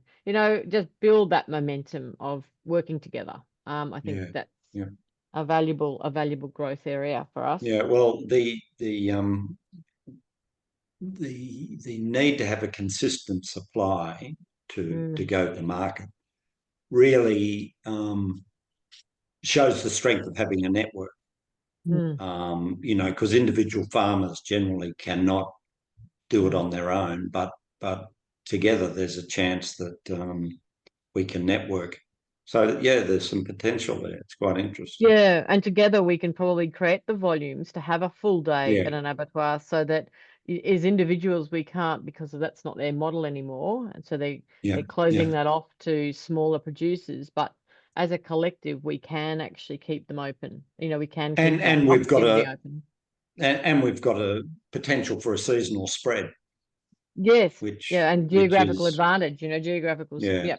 just build that momentum of working together. I think that's a valuable growth area for us. Yeah, well, the need to have a consistent supply to go to market really shows the strength of having a network. Because individual farmers generally cannot do it on their own, but together there's a chance that we can network. So there's some potential there. It's quite interesting. Yeah, and together we can probably create the volumes to have a full day at an abattoir, so that as individuals we can't, because that's not their model anymore, and so they're closing that off to smaller producers. But as a collective, we can actually keep them open. You know, we can keep and we've got open. And we've got a potential for a seasonal spread. Yes. Which and geographical advantage, you know, geographical. Yeah.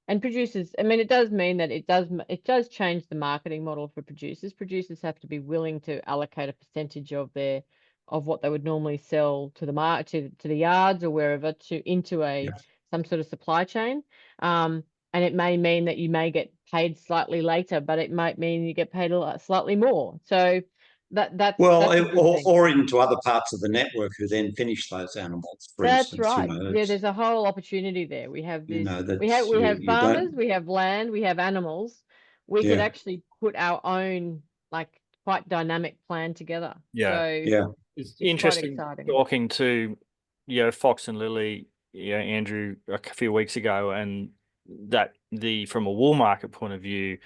And producers, I mean, it does mean that it does change the marketing model for producers. Producers have to be willing to allocate a percentage of what they would normally sell to the market, to the yards or wherever, into some sort of supply chain. And it may mean that you may get paid slightly later, but it might mean you get paid slightly more. So that's or into other parts of the network who then finish those animals. For instance, right. You know, there's a whole opportunity there. We have this. You know, we have farmers. We have land. We have animals. We could actually put our own quite dynamic plan together. Yeah. So it's interesting talking to Fox and Lily, Andrew, a few weeks ago, and that from a wool market point of view,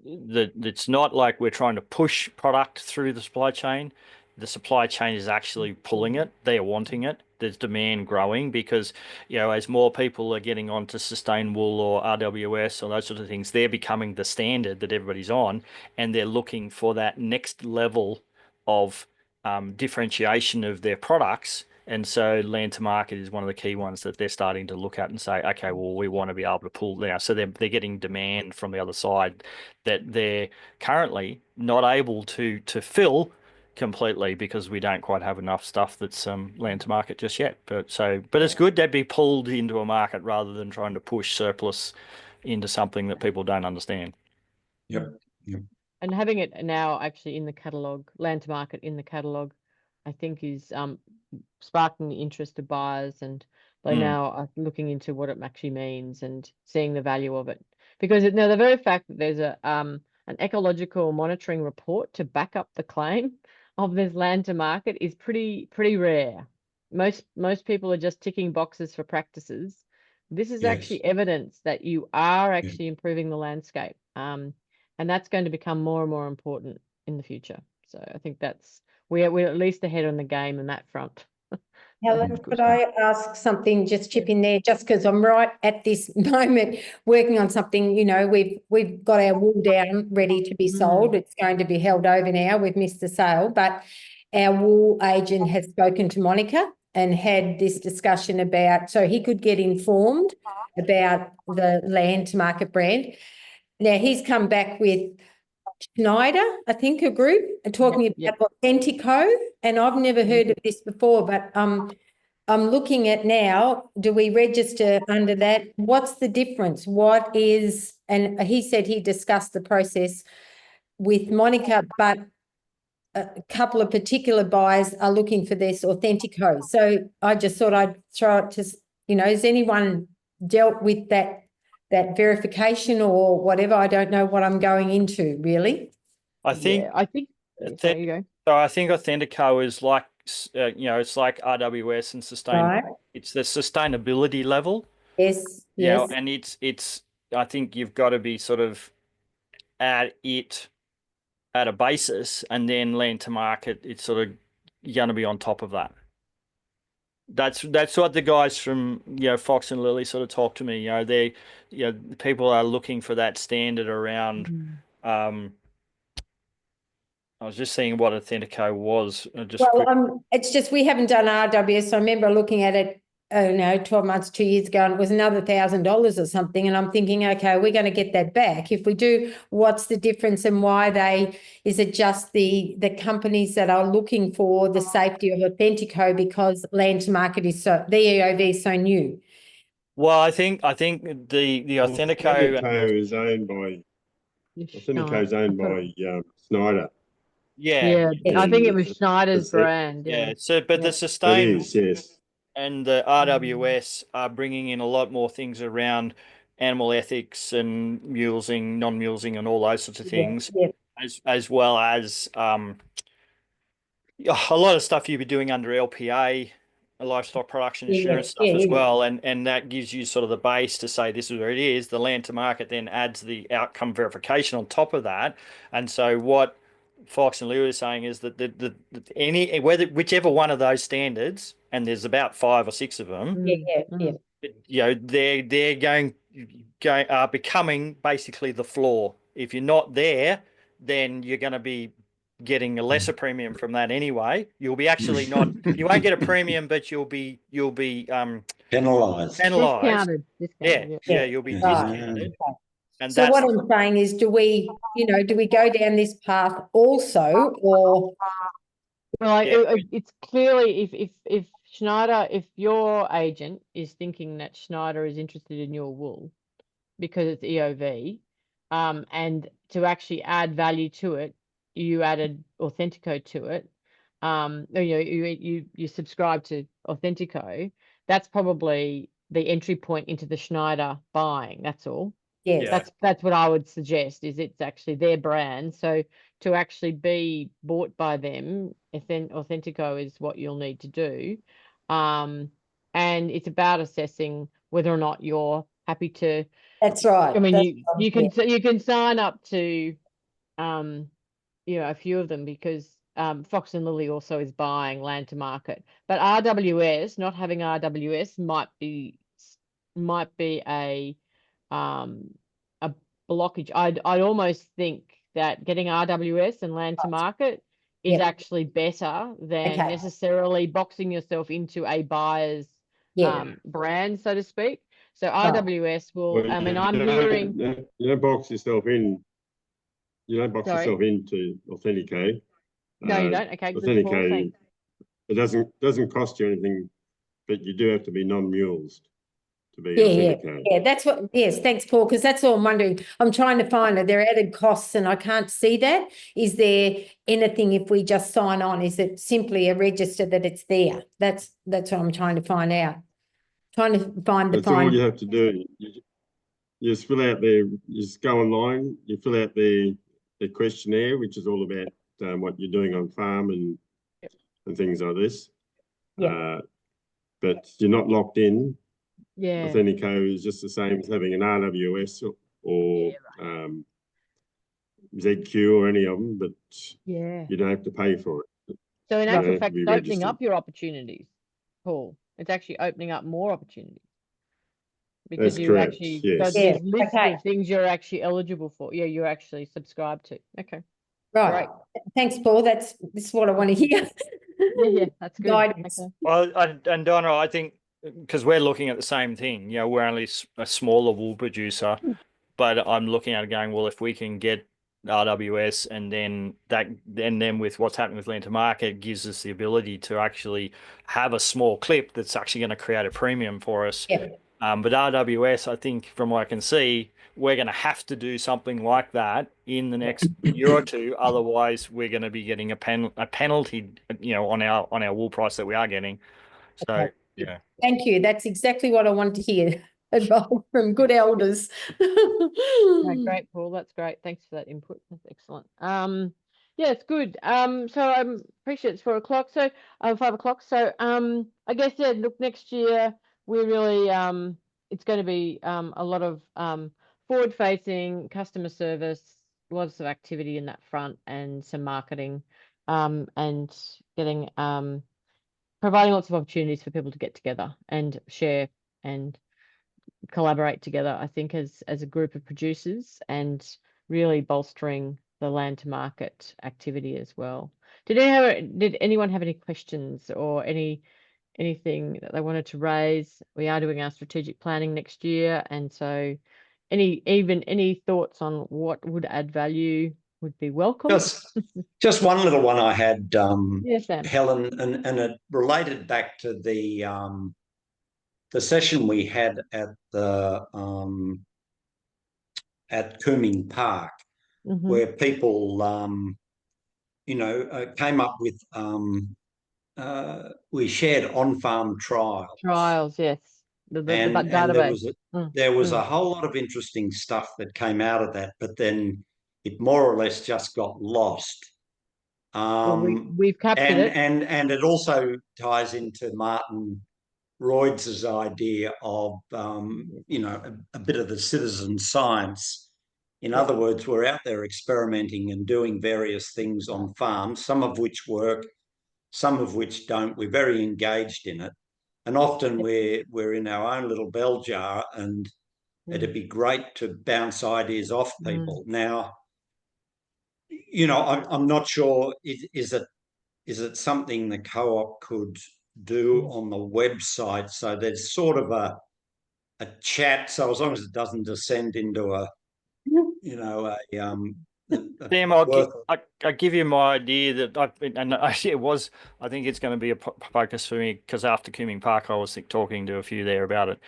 that it's not like we're trying to push product through the supply chain. The supply chain is actually pulling it. They are wanting it. There's demand growing because, as more people are getting onto sustain wool or RWS or those sort of things, they're becoming the standard that everybody's on, and they're looking for that next level of differentiation of their products. And so land to market is one of the key ones that they're starting to look at and say, okay, well, we want to be able to pull now. So they're getting demand from the other side that they're currently not able to fill completely because we don't quite have enough stuff that's land to market just yet. But it's good to be pulled into a market rather than trying to push surplus into something that people don't understand. Yep. And having it now actually in the catalogue, land to market in the catalogue, I think is sparking the interest of buyers, and they now are looking into what it actually means and seeing the value of it. Because now the very fact that there's an ecological monitoring report to back up the claim of this land to market is pretty rare. Most people are just ticking boxes for practices. This is actually evidence that you are actually improving the landscape. And that's going to become more and more important in the future. So I think we're at least ahead on the game in that front. Helen, could I ask something, just chip in there, just because I'm right at this moment working on something, we've got our wool down ready to be sold. It's going to be held over now. We've missed the sale, but our wool agent has spoken to Monica and had this discussion about, so he could get informed about the land to market brand. Now he's come back with Schneider, I think, a group, and talking about Authentico, and I've never heard of this before, but I'm looking at now, do we register under that? What's the difference? What is, and he said he discussed the process with Monica, but a couple of particular buyers are looking for this Authentico. So I just thought I'd throw it to, has anyone dealt with that verification or whatever? I don't know what I'm going into, really. I think there you go. So I think Authentico is like it's like RWS and sustainability. Right. It's the sustainability level. Yes. And it's I think you've got to be sort of at it at a basis, and then land to market, it's sort of going to be on top of that. That's what the guys from Fox and Lily sort of talk to me. They people are looking for that standard around. I was just seeing what Authentico was. It's just we haven't done RWS. So I remember looking at it, 12 months, 2 years ago, and it was another $1,000 or something. And I'm thinking, okay, we're going to get that back. If we do, what's the difference and why is it just the companies that are looking for the safety of Authentico because land to market is the EOV is so new? Well, I think the Authentico is owned by Schneider. Yeah, I think it was Schneider's brand. Yeah. So, but the sustain it is, yes, and the RWS are bringing in a lot more things around animal ethics and mulesing, non-mulesing, and all those sorts of things, as well as a lot of stuff you'll be doing under LPA, livestock production insurance stuff as well, and that gives you sort of the base to say this is where it is. The land to market then adds the outcome verification on top of that, and so what Fox and Lily are saying is that whichever one of those standards, and there's about 5 or 6 of them, they're are becoming basically the floor. If you're not there, then you're going to be getting a lesser premium from that anyway. You'll be actually not. You won't get a premium, but you'll be penalised. Discounted. Yeah, you'll be discounted. And so what I'm saying is, do we go down this path also, or? Well, it's clearly if Schneider, if your agent is thinking that Schneider is interested in your wool because it's EOV, and to actually add value to it, you added Authentico to it. You subscribe to Authentico. That's probably the entry point into the Schneider buying. That's all. Yes. That's what I would suggest, is it's actually their brand. So to actually be bought by them, Authentico is what you'll need to do. And it's about assessing whether or not you're happy to. That's right. I mean, you can sign up to a few of them, because Fox and Lily also is buying land to market. But RWS, not having RWS might be a blockage. I'd almost think that getting RWS and land to market is actually better than necessarily boxing yourself into a buyer's brand, so to speak. So RWS will. Well, I mean, I'm hearing. You don't box yourself in. You don't box yourself into Authentico. No, you don't. Okay. Authentico. It doesn't cost you anything, but you do have to be non-mules to be Authentico. Yeah. That's what. Yes, thanks, Paul. Because that's all I'm wondering. I'm trying to find there are added costs, and I can't see that. Is there anything if we just sign on? Is it simply a register that it's there? That's what I'm trying to find out. Trying to find the. That's all you have to do. You just fill out there. You just go online. You fill out the questionnaire, which is all about what you're doing on farm and things like this. Yeah. But you're not locked in. Yeah. Authentico is just the same as having an RWS or ZQ or any of them, but you don't have to pay for it. So in actual fact, it's opening up your opportunities, Paul. It's actually opening up more opportunities. Because that's correct. Actually, yes. so there's lists of things you're actually eligible for. Yeah, you're actually subscribed to. Okay. Right. Thanks, Paul. This is what I want to hear. Yeah, that's good. Guidance. Okay. Well, and Donna, I think because we're looking at the same thing, we're only a smaller wool producer, but I'm looking at it going, well, if we can get RWS and then with what's happening with land to market, it gives us the ability to actually have a small clip that's actually going to create a premium for us. Yeah. But RWS, I think from what I can see, we're going to have to do something like that in the next year or two. Otherwise, we're going to be getting a penalty, on our wool price that we are getting. So, yeah. Thank you. That's exactly what I wanted to hear. Advice from good elders. Great, Paul. That's great. Thanks for that input. That's excellent. Yeah, it's good. So I appreciate it's 4 o'clock. So 5 o'clock. So I guess look, next year we're really it's going to be a lot of forward-facing customer service, lots of activity in that front, and some marketing, and getting providing lots of opportunities for people to get together and share and collaborate together, I think, as a group of producers, and really bolstering the land to market activity as well. Did anyone have any questions or anything that they wanted to raise? We are doing our strategic planning next year, and so any thoughts on what would add value would be welcome. Just one little one I had, yes, Sam. Helen, and it related back to the session we had at the at Cooming Park, where people came up with we shared on-farm trials. Yes. Database. There was a whole lot of interesting stuff that came out of that, but then it more or less just got lost. We've captured it. And it also ties into Martin Royds' idea of, a bit of the citizen science. In other words, we're out there experimenting and doing various things on farms, some of which work, some of which don't. We're very engaged in it. And often we're in our own little bell jar, and it'd be great to bounce ideas off people. Now, you know, I'm not sure, is it something the co-op could do on the website? So there's sort of a chat, so as long as it doesn't descend into a, you know, Sam, I'll give you my idea that I've been, and actually it was, I think it's going to be a focus for me, because after Cooming Park, I was talking to a few there about it.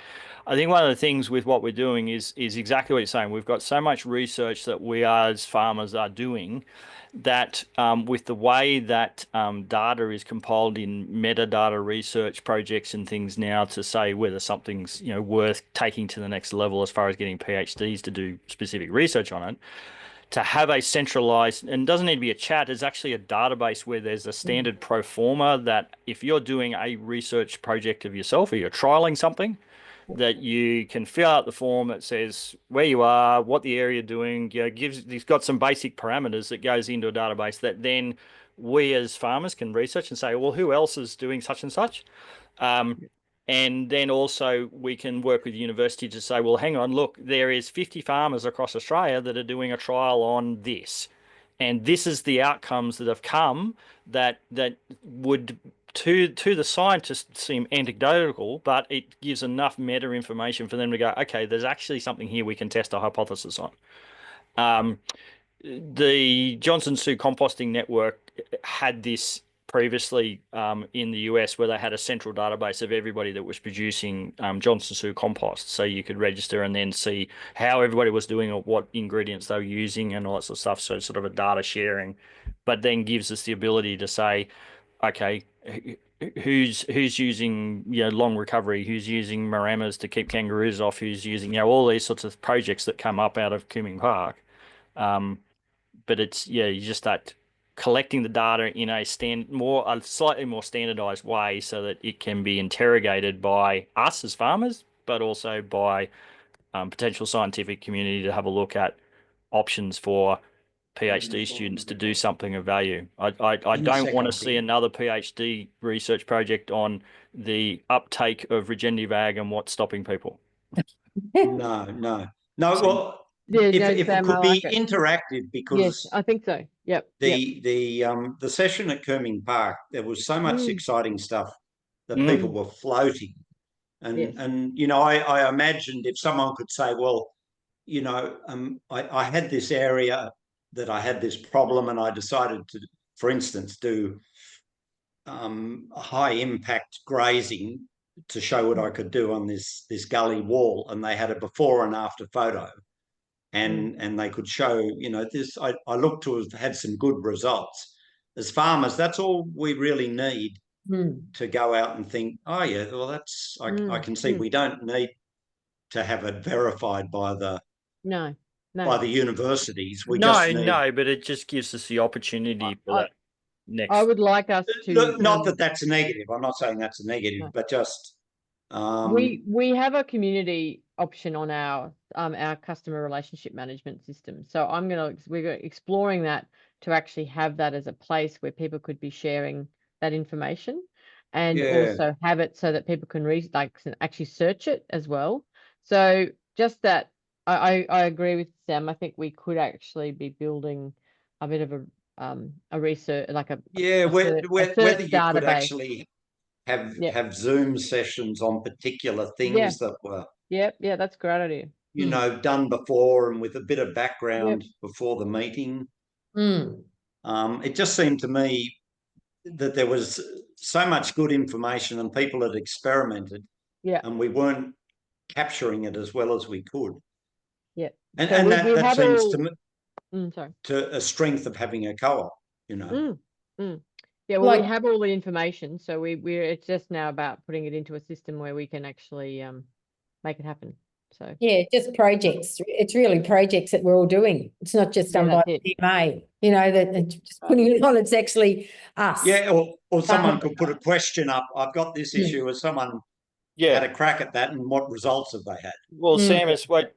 I think one of the things with what we're doing is exactly what you're saying. We've got so much research that we as farmers are doing that with the way that data is compiled in metadata research projects and things now to say whether something's, you know, worth taking to the next level as far as getting PhDs to do specific research on it, to have a centralized, and it doesn't need to be a chat, it's actually a database where there's a standard pro forma that if you're doing a research project of yourself or you're trialing something, that you can fill out the form that says where you are, what the area you're doing, you know, it's got some basic parameters that goes into a database that then we as farmers can research and say, well, who else is doing such and such? And then also we can work with the university to say, well, hang on, look, there is 50 farmers across Australia that are doing a trial on this. And this is the outcomes that have come that would, to the scientists, seem anecdotal, but it gives enough meta information for them to go, okay, there's actually something here we can test a hypothesis on. The Johnson Sioux Composting Network had this previously in the US, where they had a central database of everybody that was producing Johnson Sioux compost. So you could register and then see how everybody was doing or what ingredients they were using and all that sort of stuff. So it's sort of a data sharing, but then gives us the ability to say, okay, who's using, you know, long recovery, who's using maramas to keep kangaroos off, who's using, you know, all these sorts of projects that come up out of Cooming Park. But it's, yeah, you just start collecting the data in a slightly more standardized way so that it can be interrogated by us as farmers, but also by potential scientific community to have a look at options for PhD students to do something of value. I don't want to see another PhD research project on the uptake of regenerative ag and what's stopping people. No. Well, if it could be interactive, because yes, I think so. Yep. The session at Cooming Park, there was so much exciting stuff that people were floating, and you know, I imagined if someone could say, well, you know, I had this area that I had this problem, and I decided to, for instance, do high impact grazing to show what I could do on this gully wall, and they had a before and after photo. And they could show, you know, this, I look to have had some good results. As farmers, that's all we really need to go out and think, oh yeah, well that's, I can see we don't need to have it verified by the by the universities. We no, but it just gives us the opportunity for that next. I would like us to look, not that that's a negative. I'm not saying that's a negative, but just we have a community option on our customer relationship management system. So we're exploring that to actually have that as a place where people could be sharing that information, and also have it so that people can actually search it as well. So just that, I agree with Sam. I think we could actually be building a bit of a research, like whether you database. could actually have Zoom sessions on particular things that were that's a great idea, you know, done before, and with a bit of background before the meeting. It just seemed to me that there was so much good information and people had experimented, and we weren't capturing it as well as we could. And that seems to me to a strength of having a co-op, you know. Yeah, well, we have all the information, so it's just now about putting it into a system where we can actually make it happen. So yeah, just projects. It's really projects that we're all doing. It's not just done by the PMA, you know, that just putting it on. It's actually us. Yeah, or someone could put a question up. I've got this issue, or someone had a crack at that, and what results have they had? Well, Sam, it's what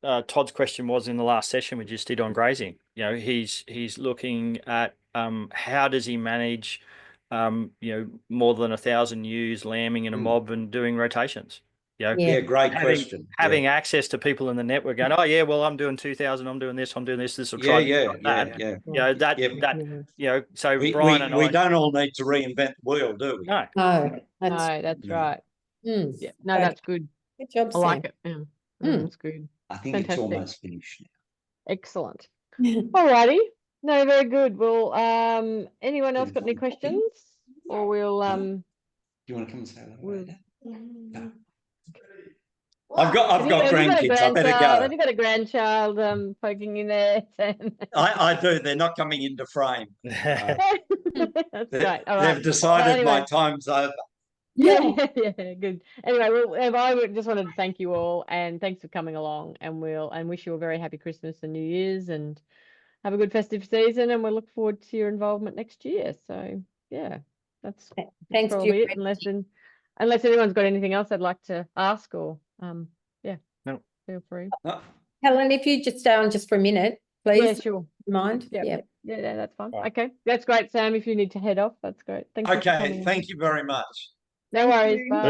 Todd's question was in the last session we just did on grazing. You know, he's looking at how does he manage you know, more than 1,000 ewes lambing in a mob and doing rotations. Yeah, great question. Having access to people in the network going, oh yeah, well I'm doing 2,000, I'm doing this will try that. So Brian and we don't all need to reinvent the wheel, do we? No. That's right. Yeah, no, that's good. Good job, I like it. Yeah. That's good. I think it's almost finished now. Excellent. All righty. No, very good. Well, anyone else got any questions? Or we'll do you want to come and say hello? No. I've got grandkids. I better go. Have you got a grandchild poking in there? I do. They're not coming into frame. That's great. All right. They've decided my time's over. Yeah, good. Anyway, well, I just wanted to thank you all and thanks for coming along, and wish you a very happy Christmas and New Year's, and have a good festive season, and we'll look forward to your involvement next year. So yeah, that's probably it. Unless anyone's got anything else I'd like to ask, or feel free. Helen, if you just stay on just for a minute, please. Yeah, sure. Mind? Yeah, that's fine. Right. Okay, that's great, Sam. If you need to head off, that's great. Thank you. Okay, thank you very much. No worries. Bye.